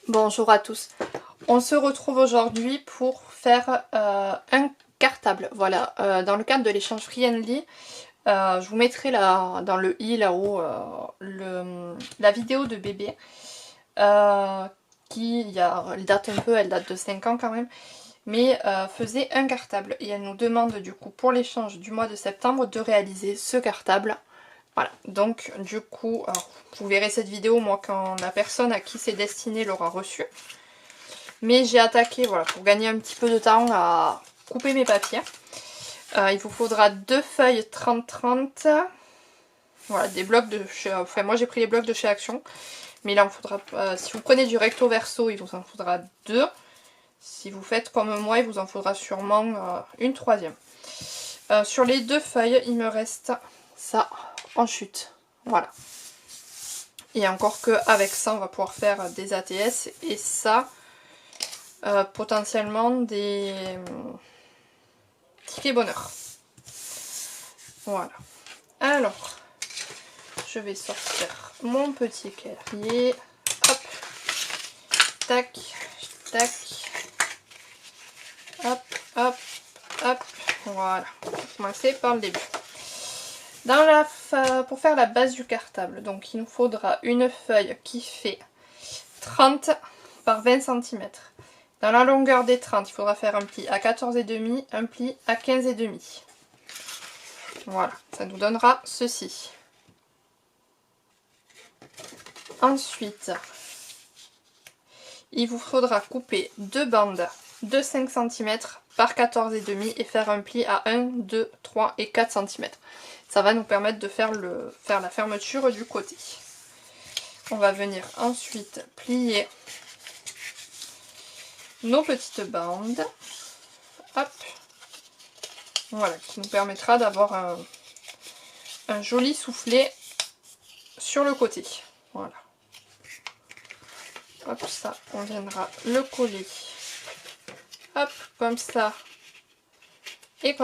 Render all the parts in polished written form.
Bonjour à tous, on se retrouve aujourd'hui pour faire un cartable. Voilà, dans le cadre de l'échange Friendly, je vous mettrai là, dans le i là-haut la vidéo de bébé elle date un peu, elle date de 5 ans quand même, mais faisait un cartable et elle nous demande du coup pour l'échange du mois de septembre de réaliser ce cartable. Voilà, donc du coup, alors, vous verrez cette vidéo moi quand la personne à qui c'est destiné l'aura reçu. Mais j'ai attaqué, voilà, pour gagner un petit peu de temps à couper mes papiers. Il vous faudra 2 feuilles 30-30. Voilà, des blocs de chez... Enfin, moi j'ai pris les blocs de chez Action. Mais là, on faudra... si vous prenez du recto verso, il vous en faudra 2. Si vous faites comme moi, il vous en faudra sûrement une 3e. Sur les 2 feuilles, il me reste ça en chute. Voilà. Et encore qu'avec ça, on va pouvoir faire des ATS. Et ça... potentiellement des tickets bonheur. Voilà. Alors, je vais sortir mon petit clavier. Hop. Tac. Tac. Hop. Hop. Hop. Voilà. On va commencer par le début. Pour faire la base du cartable, donc il nous faudra une feuille qui fait 30 par 20 cm. Dans la longueur des 30, il faudra faire un pli à 14,5, un pli à 15,5. Voilà, ça nous donnera ceci. Ensuite, il vous faudra couper 2 bandes de 5 cm par 14,5 et faire un pli à 1, 2, 3 et 4 cm. Ça va nous permettre de faire la fermeture du côté. On va venir ensuite plier nos petites bandes, hop, voilà, qui nous permettra d'avoir un joli soufflet sur le côté, voilà. Hop, ça, on viendra le coller, hop, comme ça, et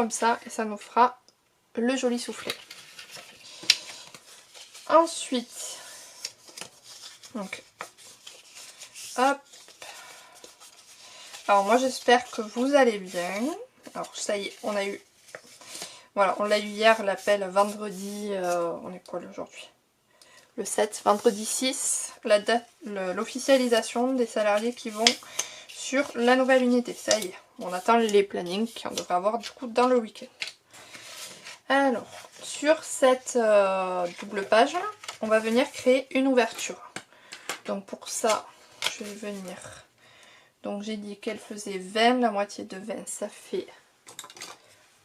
ça nous fera le joli soufflet. Ensuite, donc, hop. Alors moi j'espère que vous allez bien. Alors ça y est, on a eu... Voilà, on l'a eu hier, l'appel vendredi... on est quoi aujourd'hui? Le 7, vendredi 6, la date, l'officialisation des salariés qui vont sur la nouvelle unité. Ça y est, on attend les plannings qu'on devrait avoir du coup dans le week-end. Alors, sur cette double page, on va venir créer une ouverture. Donc pour ça, je vais venir... Donc j'ai dit qu'elle faisait 20, la moitié de 20, ça fait...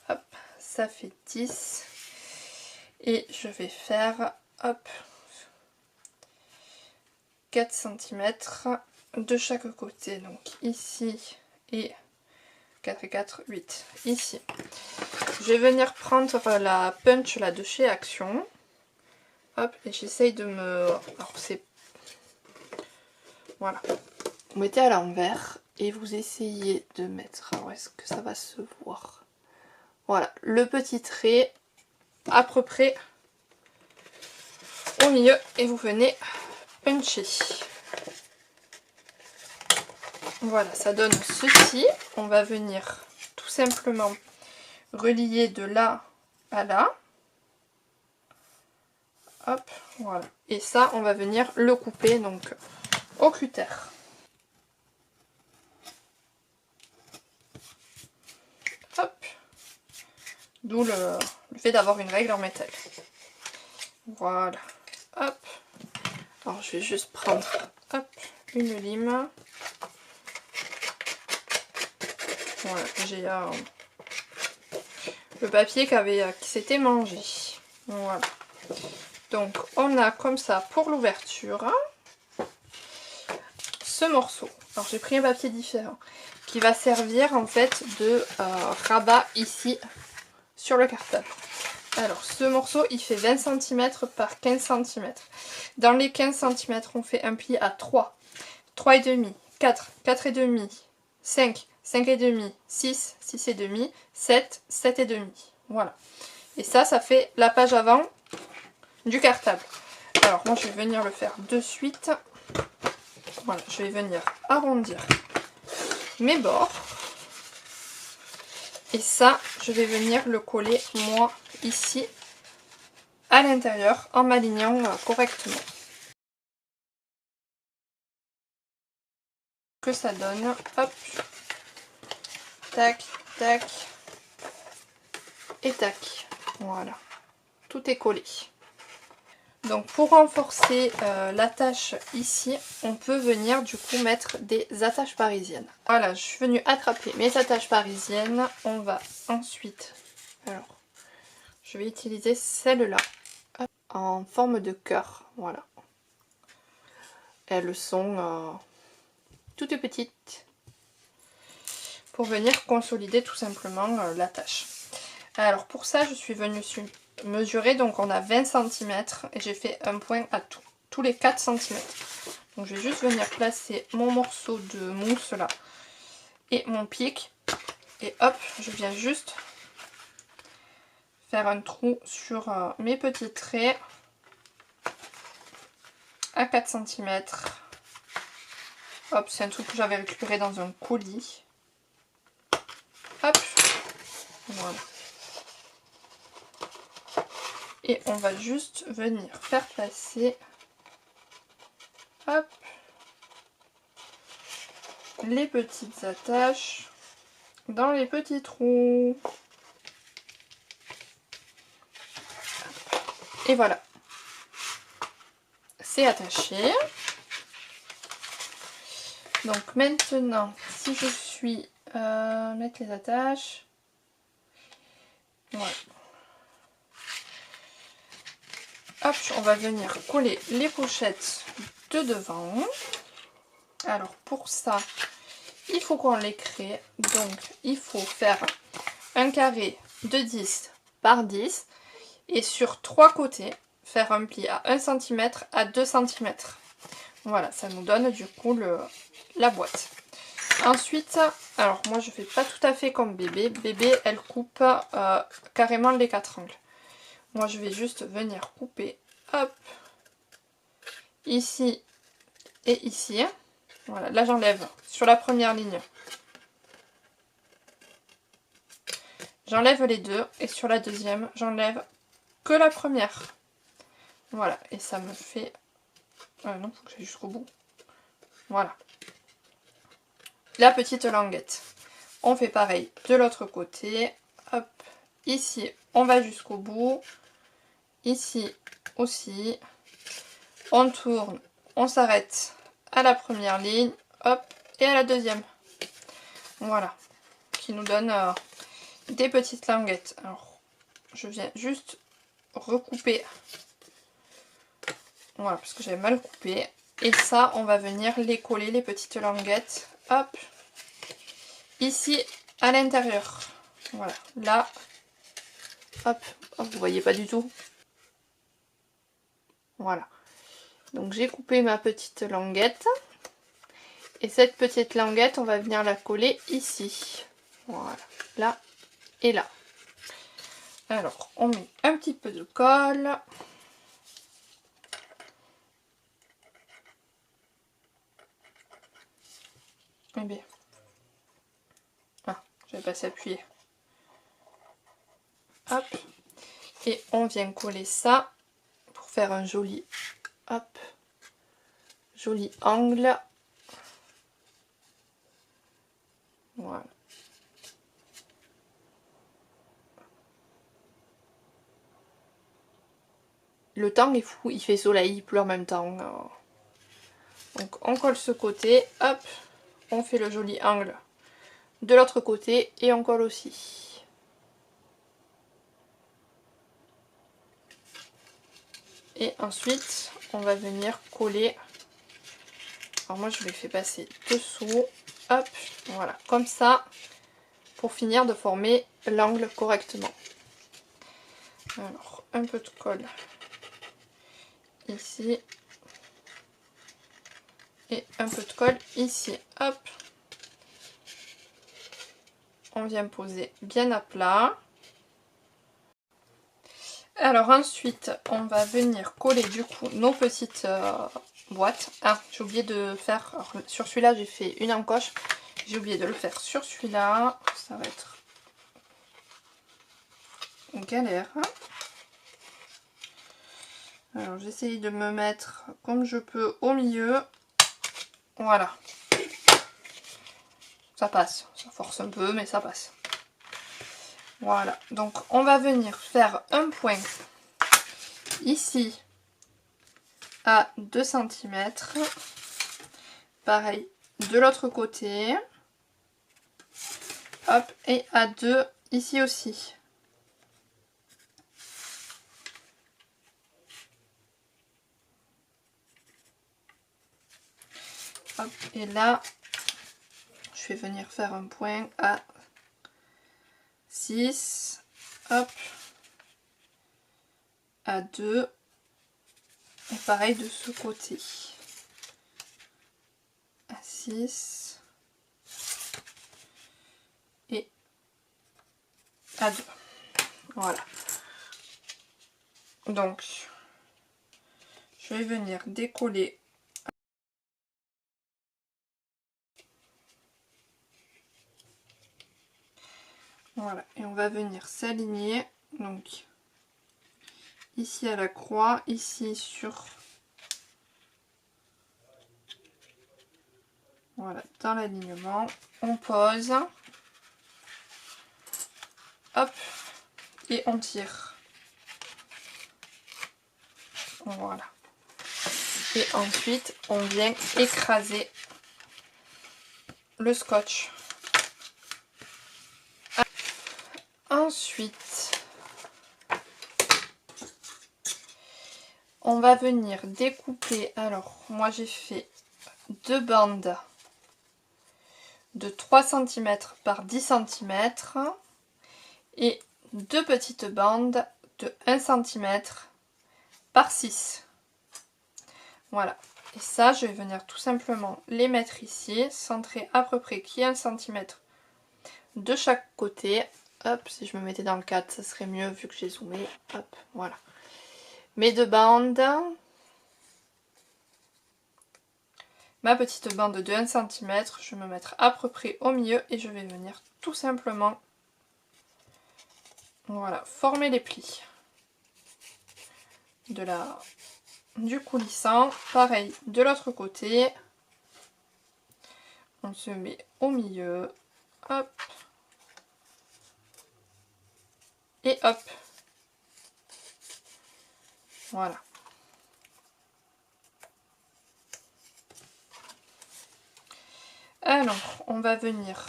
Hop, ça fait 10. Et je vais faire, hop, 4 cm de chaque côté. Donc ici et 4 et 4, 8. Ici. Je vais venir prendre la punch là de chez Action. Hop, et j'essaye de me... Alors c'est... Voilà. Vous mettez à l'envers et vous essayez de mettre... Alors est-ce que ça va se voir? Voilà, le petit trait à peu près au milieu et vous venez puncher. Voilà, ça donne ceci. On va venir tout simplement relier de là à là. Hop, voilà. Et ça, on va venir le couper donc au cutter. Hop. D'où le fait d'avoir une règle en métal. Voilà. Hop. Alors je vais juste prendre hop, une lime. Voilà, j'ai le papier qui s'était mangé. Voilà. Donc on a comme ça pour l'ouverture ce morceau. Alors j'ai pris un papier différent qui va servir en fait de rabat ici sur le cartable. Alors ce morceau il fait 20 cm par 15 cm. Dans les 15 cm on fait un pli à 3, 3,5, 4, 4,5, 5, 5,5, 6, 6,5, 7, 7,5. Voilà. Et ça fait la page avant du cartable. Alors moi je vais venir le faire de suite. Voilà, je vais venir arrondir mes bords. Et ça, je vais venir le coller moi ici à l'intérieur en m'alignant correctement. Que ça donne, hop, tac, tac et tac. Voilà, tout est collé. Donc pour renforcer l'attache ici, on peut venir du coup mettre des attaches parisiennes. Voilà, je suis venue attraper mes attaches parisiennes. On va ensuite, alors, je vais utiliser celle-là en forme de cœur. Voilà. Elles sont toutes petites pour venir consolider tout simplement l'attache. Alors pour ça, je suis venue mesurer, donc on a 20 cm et j'ai fait un point à tous les 4 cm. Donc je vais juste venir placer mon morceau de mousse là et mon pic et hop, je viens juste faire un trou sur mes petits traits à 4 cm. Hop, c'est un truc que j'avais récupéré dans un colis. Hop, voilà. Et on va juste venir faire passer, hop, les petites attaches dans les petits trous. Et voilà, c'est attaché. Donc maintenant, si je suis mettre les attaches, voilà. Hop, on va venir coller les pochettes de devant. Alors pour ça, il faut qu'on les crée. Donc il faut faire un carré de 10 par 10 et sur 3 côtés, faire un pli à 1 cm à 2 cm. Voilà, ça nous donne du coup la boîte. Ensuite, alors moi je fais pas tout à fait comme bébé. Bébé, elle coupe carrément les 4 angles. Moi je vais juste venir couper, hop, ici et ici. Voilà, là j'enlève sur la première ligne. J'enlève les deux et sur la deuxième, j'enlève que la première. Voilà, et ça me fait... non, faut que j'aille jusqu'au bout. Voilà. La petite languette. On fait pareil de l'autre côté. Hop, ici, on va jusqu'au bout. Ici aussi. On tourne, on s'arrête à la première ligne. Hop, et à la deuxième. Voilà. Qui nous donne des petites languettes. Alors, je viens juste recouper. Voilà, parce que j'avais mal coupé. Et ça, on va venir les coller, les petites languettes. Hop. Ici, à l'intérieur. Voilà. Là. Hop. Oh, vous voyez pas du tout. Voilà. Donc j'ai coupé ma petite languette. Et cette petite languette, on va venir la coller ici. Voilà. Là et là. Alors, on met un petit peu de colle. Eh bien. Ah, j'avais pas s'appuyer. Hop. Et on vient coller ça pour faire un joli, hop, joli angle. Voilà. Le temps est fou, il fait soleil, il pleut en même temps. Donc on colle ce côté, hop, on fait le joli angle de l'autre côté et on colle aussi. Et ensuite, on va venir coller. Alors moi je les fais passer dessous, hop, voilà, comme ça, pour finir de former l'angle correctement. Alors, un peu de colle ici. Et un peu de colle ici, hop. On vient poser bien à plat. Alors ensuite, on va venir coller du coup nos petites boîte. Ah, j'ai oublié de faire, alors, sur celui-là j'ai fait une encoche, j'ai oublié de le faire sur celui-là, ça va être une galère. Alors j'essaye de me mettre comme je peux au milieu, voilà, ça passe, ça force un peu mais ça passe. Voilà, donc on va venir faire un point ici à 2 cm. Pareil de l'autre côté. Hop, et à 2 ici aussi. Hop, et là, je vais venir faire un point à 6. Hop, à 2. Et pareil de ce côté. À 6. Et à 2. Voilà. Donc, je vais venir décoller. Voilà, et on va venir s'aligner. Donc, ici à la croix, ici sur... Voilà, dans l'alignement, on pose. Hop, et on tire. Voilà. Et ensuite, on vient écraser le scotch. Ensuite, on va venir découper. Alors, moi j'ai fait 2 bandes de 3 cm par 10 cm et 2 petites bandes de 1 cm par 6. Voilà. Et ça, je vais venir tout simplement les mettre ici, centrer à peu près qui est 1 cm de chaque côté. Hop, si je me mettais dans le 4, ça serait mieux vu que j'ai zoomé. Hop, voilà. Mes 2 bandes. Ma petite bande de 1 cm, je vais me mettre à peu près au milieu et je vais venir tout simplement, voilà, former les plis du coulissant. Pareil de l'autre côté, on se met au milieu, hop, et hop, voilà. Alors, on va venir,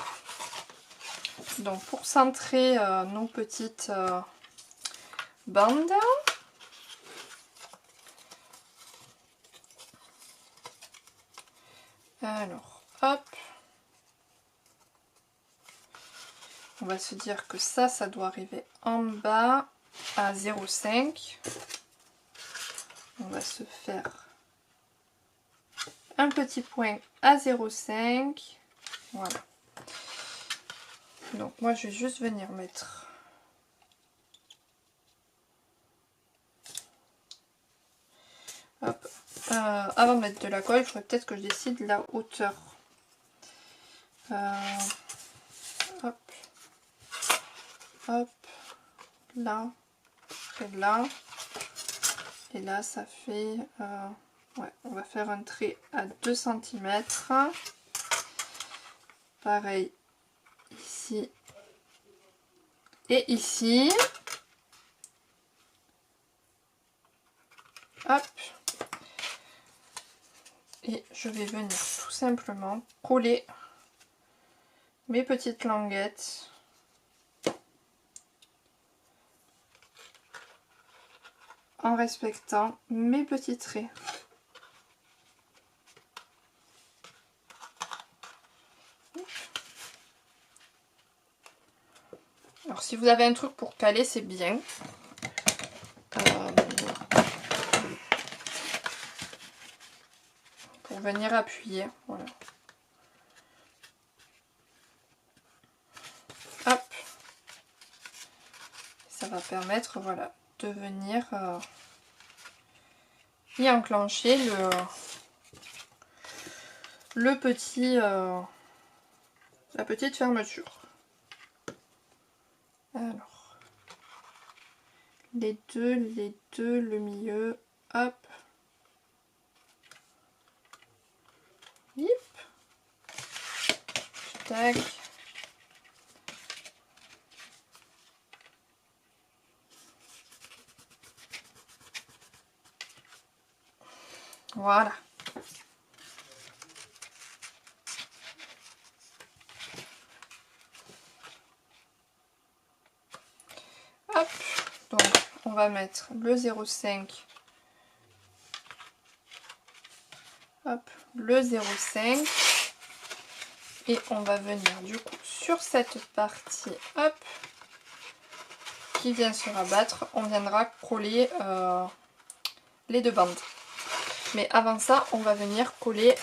donc pour centrer nos petites bandes, alors, hop, on va se dire que ça doit arriver en bas à 0,5. On va se faire un petit point à 0,5. Voilà. Donc moi je vais juste venir mettre hop. Avant de mettre de la colle, il faudrait peut-être que je décide la hauteur. Hop, hop, là, et là, et là ça fait ouais, on va faire un trait à 2 cm. Pareil ici et ici. Hop. Et je vais venir tout simplement coller mes petites languettes en respectant mes petits traits. Alors si vous avez un truc pour caler, c'est bien. Pour venir appuyer, voilà. Hop. Ça va permettre, voilà, de venir y enclencher la petite fermeture. Alors, les deux, le milieu, hop. Hip. Tac. Voilà. Hop. Donc, on va mettre le 0,5. Hop, le 0,5. Et on va venir du coup sur cette partie, hop, qui vient se rabattre. On viendra coller les deux bandes. Mais avant ça, on va venir coller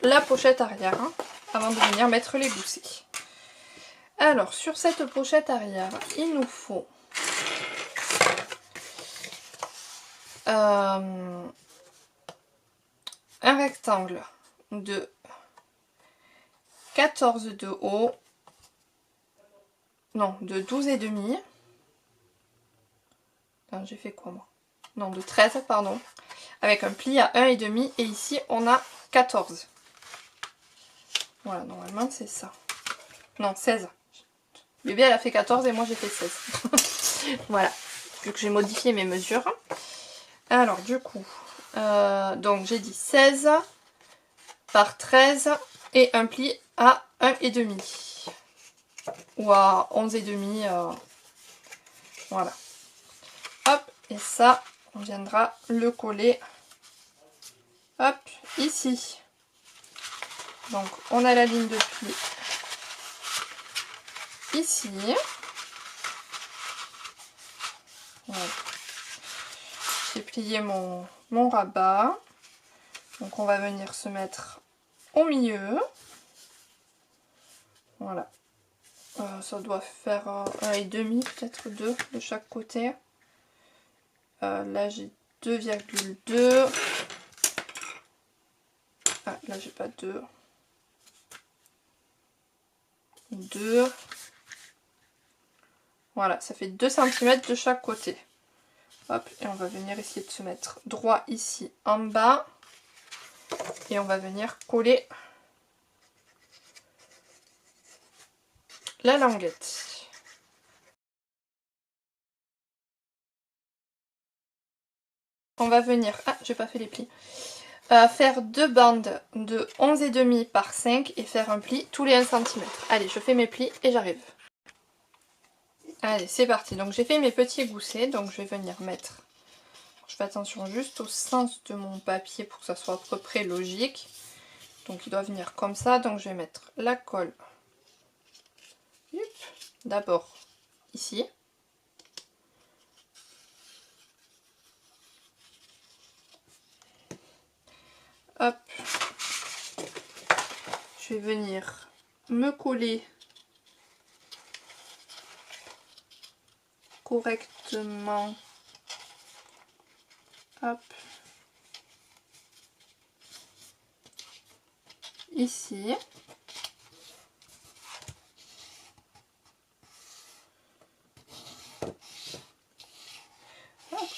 la pochette arrière, hein, avant de venir mettre les goussets. Alors, sur cette pochette arrière, il nous faut un rectangle de 14 de haut, non, de 12,5. J'ai fait quoi moi? Non, de 13, pardon. Avec un pli à 1,5 et ici on a 14. Voilà, normalement c'est ça. Non, 16. Bébé elle a fait 14 et moi j'ai fait 16. Voilà, vu que j'ai modifié mes mesures. Alors du coup, donc j'ai dit 16 par 13 et un pli à 1,5. Ou à 11,5. Voilà. Hop, et ça, on viendra le coller. Hop, ici. Donc on a la ligne de pli ici. Voilà. J'ai plié mon rabat. Donc on va venir se mettre au milieu. Voilà. Ça doit faire 1,5, peut-être 2 de chaque côté. Là j'ai 2,2. Ah, là j'ai pas 2. 2. Voilà, ça fait 2 cm de chaque côté. Hop, et on va venir essayer de se mettre droit ici en bas. Et on va venir coller la languette. On va venir, ah j'ai pas fait les plis, faire deux bandes de 11,5 par 5 et faire un pli tous les 1 cm. Allez, je fais mes plis et j'arrive. Allez, c'est parti. Donc j'ai fait mes petits goussets, donc je vais venir mettre, je fais attention juste au sens de mon papier pour que ça soit à peu près logique. Donc il doit venir comme ça, donc je vais mettre la colle d'abord ici. Hop, je vais venir me coller correctement. Hop, ici.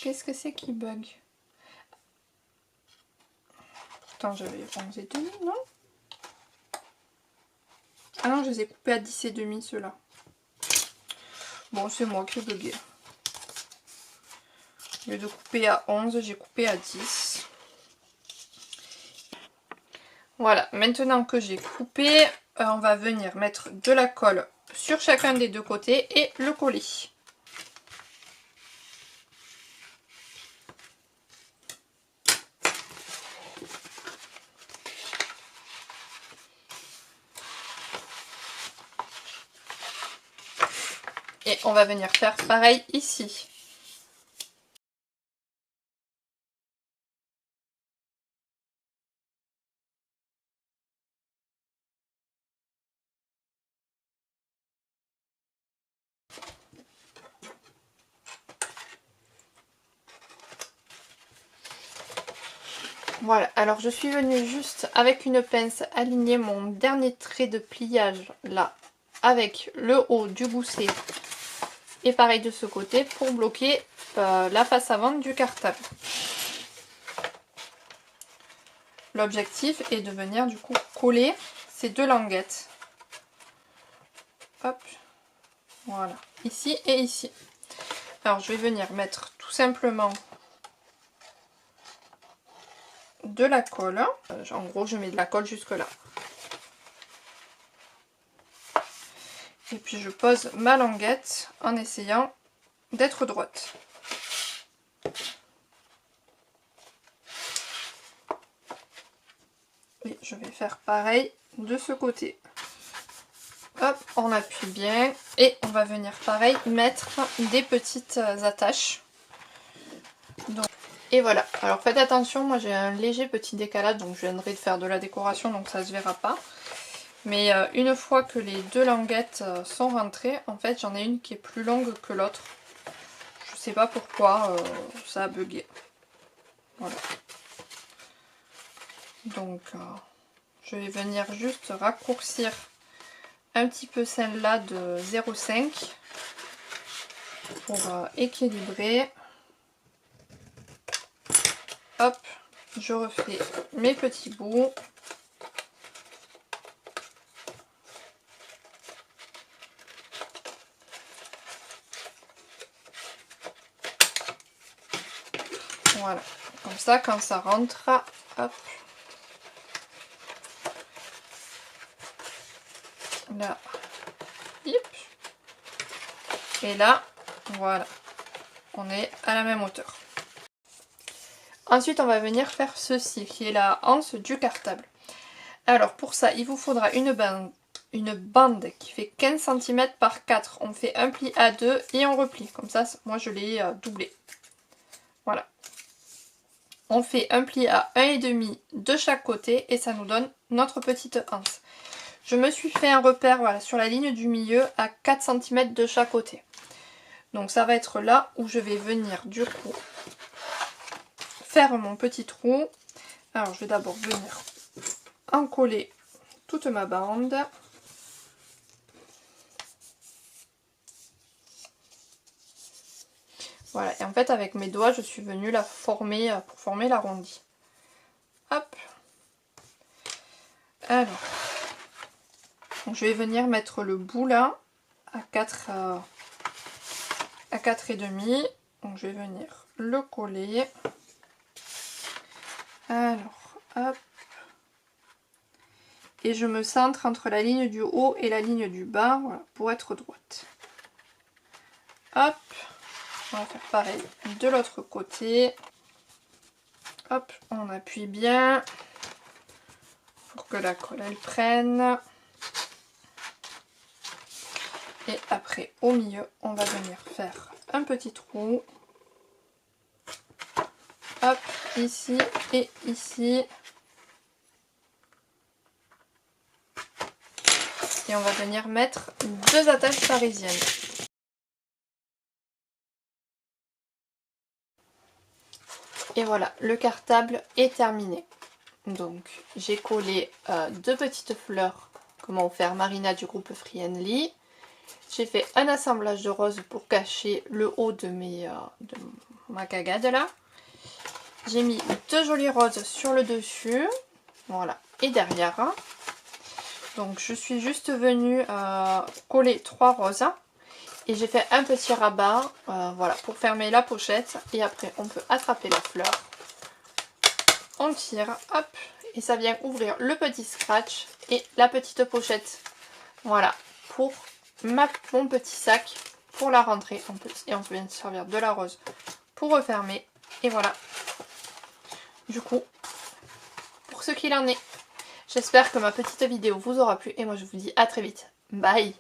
Qu'est-ce que c'est qui bug? Attends, j'avais 11,5, non? Ah non, je les ai coupés à 10,5 ceux-là. Bon, c'est moi qui ai bugué. Au lieu de couper à 11, j'ai coupé à 10. Voilà, maintenant que j'ai coupé, on va venir mettre de la colle sur chacun des deux côtés et le coller. Et on va venir faire pareil ici. Voilà, alors je suis venue juste avec une pince aligner mon dernier trait de pliage là avec le haut du gousset et pareil de ce côté pour bloquer la face avant du cartable. L'objectif est de venir du coup coller ces deux languettes. Hop, voilà, ici et ici. Alors je vais venir mettre tout simplement de la colle. En gros je mets de la colle jusque là. Et puis je pose ma languette en essayant d'être droite. Et je vais faire pareil de ce côté. Hop, on appuie bien et on va venir pareil mettre des petites attaches. Donc, et voilà, alors faites attention, moi j'ai un léger petit décalage, donc je viendrai de faire de la décoration, donc ça se verra pas. Mais une fois que les deux languettes sont rentrées, en fait j'en ai une qui est plus longue que l'autre. Je sais pas pourquoi, ça a bugué. Voilà. Donc je vais venir juste raccourcir un petit peu celle-là de 0,5 pour équilibrer. Hop, je refais mes petits bouts. Voilà, comme ça quand ça rentre, hop, là, hip, et là, voilà, on est à la même hauteur. Ensuite, on va venir faire ceci, qui est la anse du cartable. Alors pour ça, il vous faudra une bande qui fait 15 cm par 4. On fait un pli à 2 et on replie. Comme ça, moi je l'ai doublé. Voilà. On fait un pli à 1,5 de chaque côté et ça nous donne notre petite anse. Je me suis fait un repère voilà, sur la ligne du milieu à 4 cm de chaque côté. Donc ça va être là où je vais venir du coup faire mon petit trou. Alors je vais d'abord venir encoller toute ma bande. Voilà, et en fait avec mes doigts je suis venue la former pour former l'arrondi. Hop. Alors, donc je vais venir mettre le bout là à 4,5. Donc je vais venir le coller. Alors, hop. Et je me centre entre la ligne du haut et la ligne du bas, voilà, pour être droite. Hop. On va faire pareil de l'autre côté. Hop, on appuie bien pour que la colle elle prenne. Et après au milieu, on va venir faire un petit trou. Hop, ici et ici. Et on va venir mettre 2 attaches parisiennes. Et voilà, le cartable est terminé. Donc j'ai collé 2 petites fleurs que m'a offert Marina du groupe Friendly. J'ai fait un assemblage de roses pour cacher le haut de ma cagade là. J'ai mis 2 jolies roses sur le dessus. Voilà, et derrière. Donc je suis juste venue coller 3 roses. Et j'ai fait un petit rabat, voilà, pour fermer la pochette. Et après, on peut attraper la fleur. On tire, hop, et ça vient ouvrir le petit scratch et la petite pochette. Voilà, pour mon petit sac pour la rentrée. Et on peut bien servir de la rose pour refermer. Et voilà, du coup, pour ce qu'il en est. J'espère que ma petite vidéo vous aura plu. Et moi, je vous dis à très vite. Bye!